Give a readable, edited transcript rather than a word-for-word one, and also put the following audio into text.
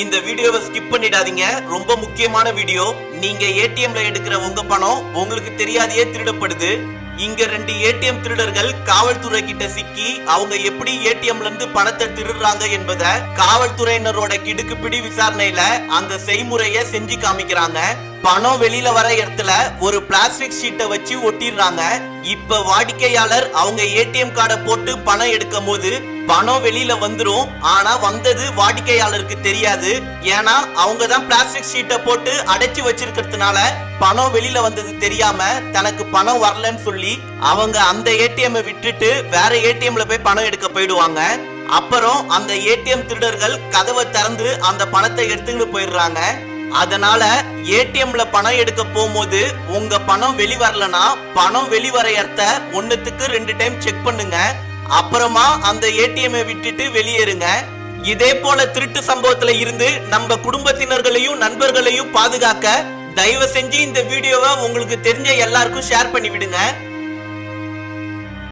இந்த வீடியோவை ஸ்கிப் பண்ணிடாதீங்க. ரொம்ப முக்கியமான வீடியோ. நீங்க ஏடிஎம்ல எடுக்கிற உங்க பணம் உங்களுக்கு தெரியாதையே திருடப்படுது. இங்க 2 ஏடிஎம் திருடர்கள் காவல்துறை கிட்ட சிக்கி அவங்க எப்படி ஏடிஎம்ல இருந்து பணத்தை திருடுறாங்க என்பதை காவல்துறையினரோட கிடுக்குப்பிடி விசாரணையில அந்த செய்முறையை செஞ்சு காமிக்கிறாங்க. பணம் வெளியில வர இடத்துல ஒரு பிளாஸ்டிக் ஷீட்டை வச்சு ஒட்டிடுறாங்க. இப்ப வாடிக்கையாளர் அவங்க ஏடிஎம் கார்டை போட்டு பணம் எடுக்கும் போது பணம் வெளியில வந்துரும். ஆனா வந்தது வாடிக்கையாளருக்கு தெரியாது. ஏன்னா அவங்க தான் பிளாஸ்டிக் ஷீட்டை போட்டு அடைச்சு வச்சிருக்கிறதுனால பணம் வெளியில வந்தது தெரியாம தனக்கு பணம் வரலன்னு சொல்லி அவங்க அந்த ஏடிஎம் விட்டுட்டு வேற ஏடிஎம்ல போய் பணம் எடுக்க போயிடுவாங்க. அப்புறம் அந்த ஏடிஎம் திருடர்கள் கதவை திறந்து அந்த பணத்தை எடுத்துக்கிட்டு போயிடுறாங்க. அதனால ஏடிஎம்ல பணம் எடுக்க போகும்போது உங்க பணம் வெளிவரலனா பணம் வெளிவர இடத்த 1க்கு 2 டைம் செக் பண்ணுங்க. அப்புறமா அந்த ஏடிஎம் விட்டுட்டு வெளியேறுங்க. இதே போல திருட்டு சம்பவத்துல இருந்து நம்ம குடும்பத்தினர்களையும் நண்பர்களையும் பாதுகாக்க தயவு செஞ்சு இந்த வீடியோவை உங்களுக்கு தெரிஞ்ச எல்லாருக்கும் ஷேர் பண்ணி விடுங்க.